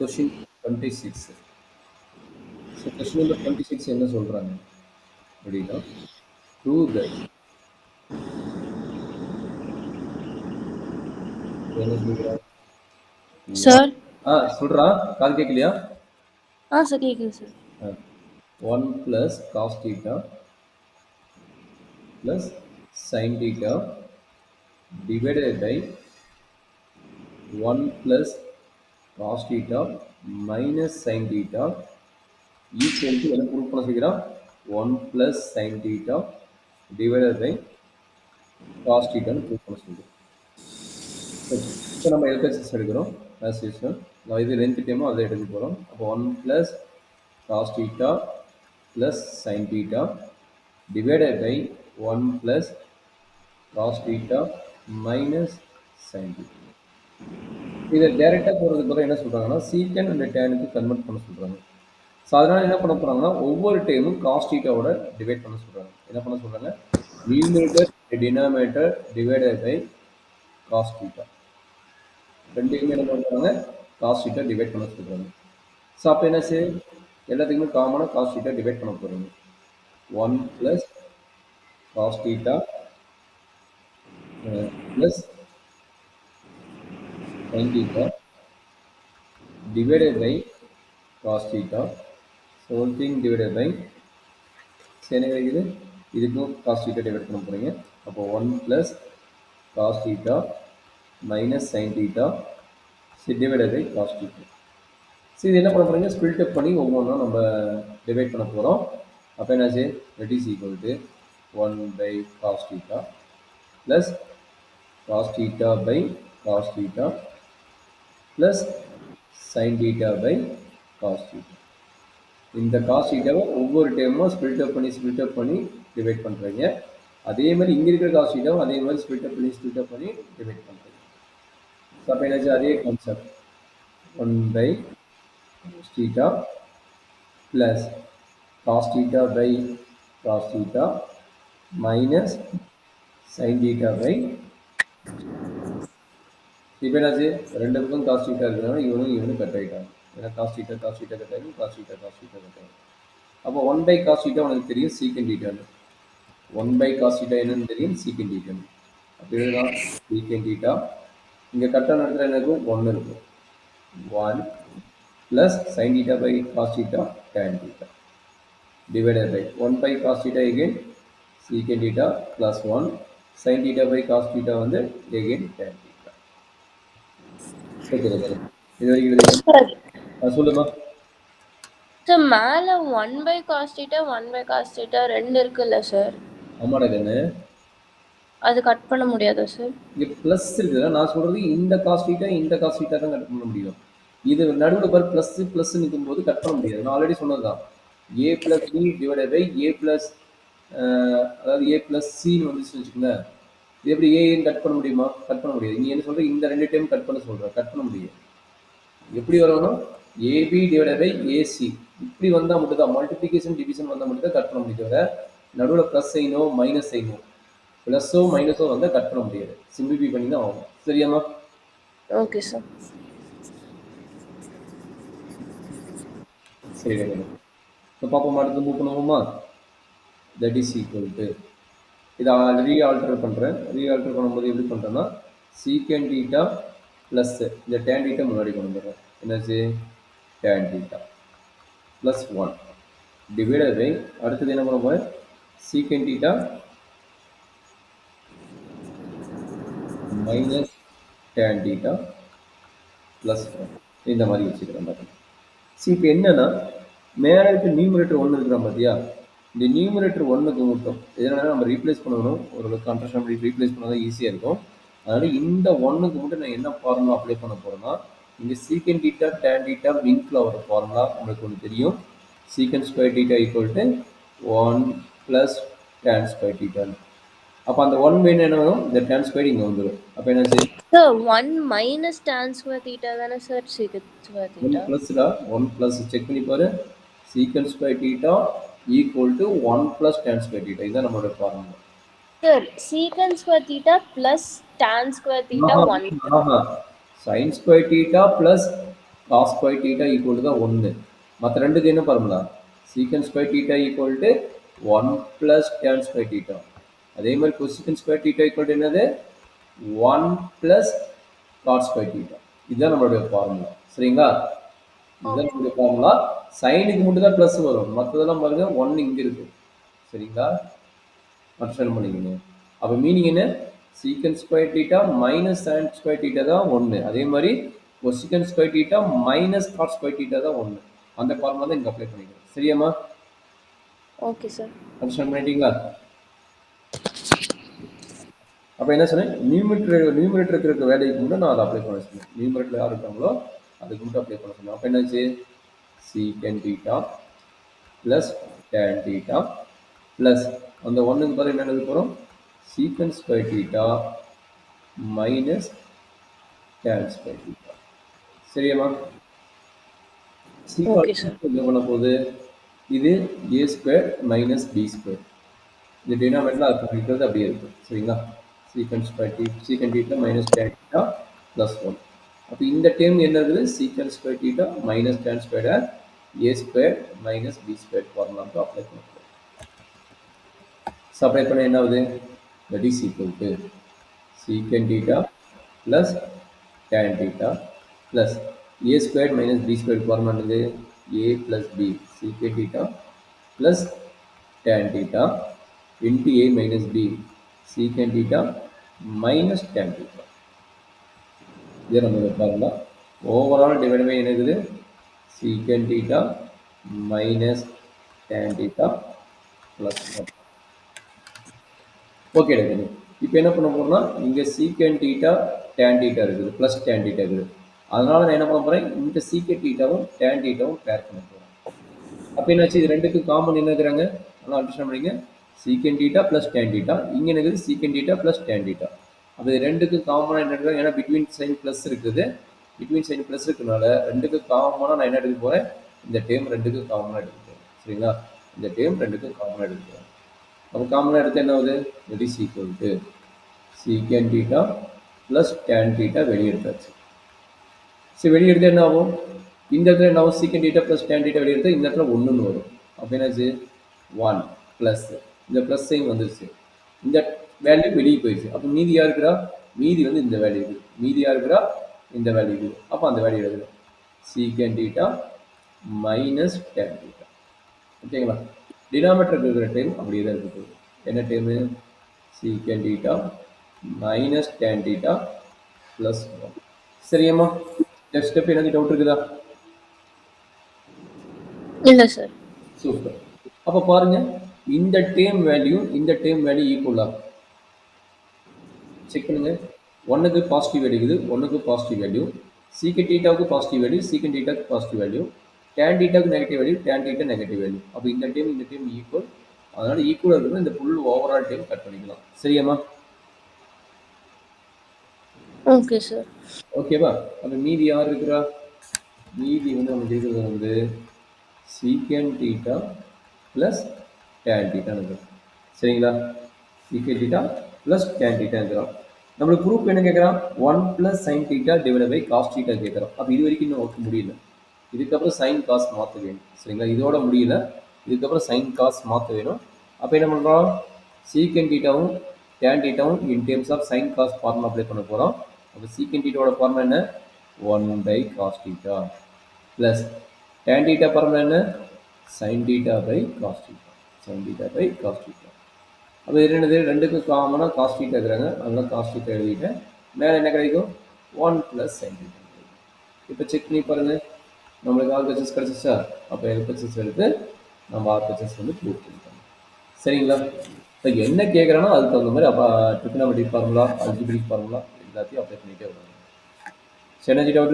Question 26. So question number 26 என்ன சொல்றாங்க அப்படின்னா prove that என்ன சொல்றா சார் சொல்றா காது கேட்கலையா சார் கேட்குது sir 1 plus cos theta plus sin theta divided by 1 plus cos theta minus sin theta equal to என்ன ப்ரூவ் பண்ண சொல்கிறான் 1 plus sin theta divided by cos theta ன்னு ப்ரூவ் பண்ண சொல்கிறோம். இப்போ நம்ம எல்ஹெச்எஸ் எடுக்கிறோம் ஆஸ் யூஸ்வல். நான் இது லென்த் டைமோ அதை எடுக்க போகிறோம். அப்போ 1 plus cos theta plus sin theta divided by 1 plus cos theta minus sin theta. இதை டைரெக்டாக போகிறதுக்கு பதிலாக என்ன சொல்கிறாங்கன்னா சீக்கன் அண்ட் டேனுக்கு கன்வெர்ட் பண்ண சொல்கிறாங்க. ஸோ அதனால் என்ன பண்ண போகிறாங்கன்னா ஒவ்வொரு டைமும் காஸ் தீட்டாவோட டிவைட் பண்ண சொல்கிறாங்க. என்ன பண்ண சொல்கிறாங்க numerator denominator divided by cos theta ரெண்டுக்குமே என்ன பண்ணுறாங்க காஸ் தீட்டா டிவைட் பண்ண சொல்கிறாங்க. ஸோ அப்போ என்ன செய்யும் எல்லாத்துக்குமே காமனாக காஸ் தீட்டா டிவைட் பண்ண போகிறீங்க 1 plus cos theta plus sin theta divided by cos theta. So whole thing divided by என்ன கிடைக்குது இதுக்கும் cos theta டிவைட் பண்ண போறீங்க. அப்போ 1 plus cos theta minus sin theta divided by cos theta. So இது என்ன பண்ண போறீங்க ஸ்பிளிட் அப் பண்ணி ஒவ்வொன்றா நம்ம டிவைட் பண்ண போகிறோம். அப்போ என்னாச்சு that is equal to 1 by cos theta plus cos theta by cos theta plus sin theta by cos theta. இந்த காஸ் தீட்டாவை ஒவ்வொரு டைமும் ஸ்பிளிட் அப் பண்ணி டிவைட் பண்ணுறீங்க. அதே மாதிரி இங்கே இருக்கிற காஸ் தீட்டாவை அதே மாதிரி ஸ்பிளிட் அப் பண்ணி டிவைட் பண்ணுறீங்க. ஸோ அப்போ என்னாச்சு அதே concept 1 by cos theta plus cos theta by cos theta minus sin theta by. இப்போ என்னாச்சு ரெண்டு பக்கம் காஸ் தீட்டா இருக்கிறனால இவனும் கட் ஆகிட்டாங்க. ஏன்னா காஸ் தீட்டா கட் ஆகிடும் காஸ் தீட்டா கட் ஆகிடும். அப்போ 1 by cos theta உனக்கு தெரியும் சீக்கன் தீட்டான்னு. 1 by cos theta என்னன்னு தெரியும் சீக்கன் தீட்டான்னு. அப்போ எழுதலாம் சீக்கன் தீட்டா இங்கே கட்டான இடத்துல என்ன இருக்கும் 1 இருக்கும் 1 plus sin theta by cos theta tan theta divided by 1 by cos theta again secant theta plus 1 sin theta by cos theta வந்து again tan theta. ஓகே இது வரைக்கும் சொல்லுமா சார் மேலே 1 by cos theta 1 by cos theta ரெண்டு இருக்குல்ல sir ஆமாடா கண்ணு அது கட் பண்ண முடியாதா சார் இங்கே ப்ளஸ் இருக்குதுல்ல நான் சொல்கிறது இந்த காஸ் தீட்டா தான் கட் பண்ண முடியும். இது நடுவில் பாரு ப்ளஸ் நிற்கும் போது கட் பண்ண முடியாது. நான் ஆல்ரெடி சொன்னது தான் A plus B divided by A plus அதாவது ஏ ப்ளஸ் சின்னு வந்துச்சுன்னு வச்சுக்கோங்களேன். இது எப்படி ஏன்னு கட் பண்ண முடியுமா கட் பண்ண முடியாது. நீ என்ன சொல்கிற இந்த ரெண்டு டைம் கட் பண்ண சொல்கிற கட் பண்ண முடியும். எப்படி வரணும் ஏபி டிவைடட் பை ஏசி இப்படி வந்தால் மட்டும் தான் மல்டிப்ளிகேஷன் டிவிஷன் வந்தால் மட்டும் தான் கட் பண்ண முடியும். தவிர நடுவில் ப்ளஸ் சைனோ மைனஸ் சைனோ ப்ளஸ்ஸோ மைனஸோ வந்தால் கட் பண்ண முடியாது. சிம்பிளிஃபை பண்ணி தான் ஆகும். சரியாம்மா ஓகே சார் சரி இப்போ பார்ப்போம் அடுத்து மூவ் பண்ணுவோமா. தட் இஸ் ஈக்குவல் டு இதை ரீஆல்டர் பண்ணுறேன். ரீஆல்டர் பண்ணும்போது எப்படி பண்ணுறேன்னா சீக்கன் டீட்டா ப்ளஸ் இந்த டேன் டீட்டா முன்னாடி கொண்டு வந்துடுறேன். என்னாச்சு tan theta plus 1 divided by அடுத்தது என்ன பண்ண போகிறேன் secant theta minus tan theta plus 1 இந்த மாதிரி வச்சுக்கிறேன் பார்த்தீங்கன்னா. சரி இப்போ என்னன்னா மேலே இருக்க நியூமரேட்டர் 1 இருக்கிறான் பார்த்தியா இந்த நியூமரேட்டர் 1க்கு மட்டும் எதனால நம்ம ரீப்ளேஸ் பண்ணணும் ஓரளவுக்கு கன்ட்ரஷன் ரீப்ளேஸ் பண்ணால் ஈஸியாக இருக்கும். அதனால இந்த 1க்கு மட்டும் நான் என்ன ஃபார்முலா அப்ளை பண்ண போகிறேன்னா இங்கே சீக்கன் டீட்டா டேன் டீட்டா விங்கில் வர ஃபார்முலா உங்களுக்கு ஒன்று தெரியும். Secant square theta equal to 1 plus tan square டீட்டான்னு. அப்போ அந்த 1 வேணும் என்ன வரும் இந்த டேன் ஸ்கொயர் இங்கே வந்துடும். அப்போ என்ன செய்யும் sir 1 minus tan square theta தானே சார் சீக்கன் ஸ்கொயர் தீட்டா 1 ப்ளஸ்டா 1 ப்ளஸ் செக் பண்ணி பாரு secant square theta equal to 1 plus tan square theta இதுதான் நம்மளோட formula. Sir secant square theta plus tan square theta 1 sine square theta plus cos square theta equal to தான் 1. மற்ற ரெண்டுக்கு என்ன formula? Secant square theta equal to 1 plus tan square theta. அதே மாதிரி கொசிக்கன் square theta equal to என்னது? 1 plus God square theta. இதுதான் நம்மளுடைய formula. சரிங்களா? இதுதான் நம்மளுடைய ஃபார்முலா. சைனுக்கு மட்டும் தான் ப்ளஸ் வரும். மற்றதெல்லாம் பாருங்க 1 இங்கே இருக்கு. சரிங்களா? அண்டர்ஸ்டாண்ட் பண்ணிக்கணும். அப்போ மீனிங் என்ன? சீக்கன் square theta minus sine square theta தான் 1. அதே மாதிரி கொசிக்கன் square theta minus God square theta தான் 1. அந்த ஃபார்முலா தான் இங்கே அப்ளை பண்ணிக்கிறோம். சரியாம்மா? Okay sir. அண்டர்ஸ்டாண்ட் பண்ணிட்டீங்களா? அப்போ என்ன சொன்னேன்? நியூமரேட்டருக்கு இருக்க வேலைக்கு மட்டும் நான் அதை அப்ளை பண்ண சொன்னேன். நியூமரேட்டர் யார் இருக்காங்களோ அதுக்கு மட்டும் அப்ளை பண்ண சொன்னேன். அப்போ என்னாச்சு? Secant theta plus tan theta plus அந்த ஒன்றுக்கு பதில் என்ன எழுத போகிறோம்? Secant square theta minus tan square theta. சரியாம்மா? Okay sir. என்ன பண்ண போகுது? இது A square minus B square. இந்த டினாமினேட்டர் அது இருக்கிறது அப்படியே இருக்கும். சரிங்களா? Secant theta minus tan theta plus 1. அப்போ இந்த டேர்ம் என்ன இருக்குது? சீக்கன் ஸ்கொயர் தீட்டா மைனஸ் டேன் ஸ்கொயரை A square minus B square ஃபார்முலாவுக்கு அப்ளை பண்ண போகிறோம். அப்ளை பண்ண என்ன ஆகுது? That is equal to secant theta plus tan theta plus A square minus B square formula என்னது? A plus B secant theta plus tan theta into a minus b secant theta minus tan theta. இது நம்ம formula. Overall divide by என்ன இருக்குது? secant theta minus tan theta plus 1. Okay டேக்கனு. இப்போ என்ன பண்ண போறோம்னா இங்கே secant theta tan theta இருக்குது ப்ளஸ் tan theta இருக்குது. அதனால நான் என்ன பண்ண போகிறேன்? இந்த secant thetaவும் tan thetaவும் பேர் பண்ண போகிறேன். அப்போ என்னாச்சு? இது ரெண்டுக்கு காமன் என்ன இருக்கிறாங்க? நல்லா அண்டர்ஸ்டாண்ட் பண்ணிங்க. சீக்கன் தீட்டா ப்ளஸ் டேன் தீட்டா. இங்கே இருக்குது சீக்கன் தீட்டா ப்ளஸ் டேன் தீட்டா. அப்போ இது ரெண்டுக்கு காமனாக என்ன எடுக்கிறேன்? ஏன்னா பிட்வீன் சைன் ப்ளஸ் இருக்குது. பிட்வீன் சைன் ப்ளஸ் இருக்கிறதுனால ரெண்டுக்கு காமனாக நான் என்ன எடுக்க போகிறேன்? இந்த டேம் ரெண்டுக்கு காமனாக எடுக்க போகிறேன். சரிங்களா? இந்த டேம் ரெண்டுக்கு காமனாக எடுக்க போகிறேன். அப்போ காமனாக எடுத்து என்ன ஆகுது? It is equal to secant theta plus tan theta வெளியே எடுத்தாச்சு. சரி, வெளியே எடுத்து என்ன ஆகும்? இந்த இடத்துல என்ன ஆகும்? சீக்கன் தீட்டா ப்ளஸ் டேன் தீட்டா வெளியே எடுத்து இந்த இடத்துல 1ன்னு வரும். அப்போ என்னாச்சு? 1 ப்ளஸ் இந்த ப்ளஸ் சைன் வந்துருச்சு. இந்த வேல்யூ வெளியே போயிடுச்சு. அப்போ மீதி யார் இருக்கிறா? மீதி வந்து இந்த வேல்யூ இருக்குது. மீதி யார் இருக்கிறா? இந்த வேல்யூ இருக்குது. அப்போ அந்த வேல்யூ எழுதுங்க. Secant theta minus tan theta. ஓகேங்களா? டினாமினேட்டர் இருக்கிற டைம் அப்படியே தான் இருக்குது. என்ன time? Secant theta minus tan theta plus 1. சரியாம்மா? நெக்ஸ்ட் ஸ்டெப் எனக்கு டவுட் இருக்குதா? இல்லை சார். சூப்பர். அப்போ பாருங்க, இந்த டேம் வேல்யூ ஈக்குவலா? செக் பண்ணுங்க. ஒன்னுக்கு பாசிட்டிவ் வேல்யூ இருக்குது, ஒன்னுக்கு பாசிட்டிவ் வேல்யூ. சீக்கன் தீட்டாவுக்கு பாசிட்டிவ் வேல்யூ, சீக்கன் தீட்டாவுக்கு பாசிட்டிவ் வேல்யூ. டேன் தீட்டாவுக்கு negative value, tan theta negative value. அப்போ இந்த டேம் ஈக்குவல். அதனால ஈக்குவலாக இருக்கிறது இந்த ஃபுல் ஓவரால் டேம் கட் பண்ணிக்கலாம். சரியாம்மா? Okay sir. ஓகேவா? அப்போ மீதி யார் இருக்கிறா? மீதி வந்து நமக்கு இருக்கிறது வந்து சீக்கன் தீட்டா ப்ளஸ் டேன் தீட்டா இருக்கிறோம். சரிங்களா? Secant theta plus tan theta இருக்கிறோம். நம்மளுக்கு ப்ரூஃப் என்ன கேட்குறான்? 1 plus sine theta divide by cos theta கேட்குறோம். அப்போ இது வரைக்கும் இன்னும் ஒர்க் முடியல. இதுக்கப்புறம் சைன் காஸ் மாற்ற வேணும். சரிங்களா? இதோட முடியல. இதுக்கப்புறம் சைன் காஸ் மாற்ற வேணும். அப்போ என்ன பண்ணுறோம்? சீக்கன் தீட்டாவும் டேன் தீட்டாவும் in terms of sine cos formula apply பண்ண போகிறோம். அப்போ சீக்கன் தீட்டாவோட ஃபார்முலா என்ன? 1 by cos theta plus tan theta formula என்ன? Sine theta by cos theta. Sine theta by cos theta. அப்போ இது ரெண்டுக்கும் காமனாக காஸ் தீட்டா இருக்கிறாங்க. அதனால காஸ் தீட்டா எழுதிட்டேன். மேலே என்ன கிடைக்கும்? 1 ப்ளஸ் சைன் தீட்டா. இப்போ செக் பண்ணி பாருங்கள். நம்மளுக்கு ஆர்ஹெச்எஸ் கிடச்சிச்சா? அப்போ எல்ஹெச்எஸ் எடுத்து நம்ம ஆர்ஹெச்எஸ் வந்து ப்ரூவ் பண்ணிட்டோம். சரிங்களா? இப்போ என்ன கேட்குறானோ அதுக்கு தகுந்த மாதிரி அப்போ ட்ரிக்னாமெட்ரிக் ஃபார்முலா, அல்ஜிப்ரிக் ஃபார்முலா எல்லாத்தையும் அப்ளை பண்ணிகிட்டே வருவாங்க. சரி, என்ன டவுட்?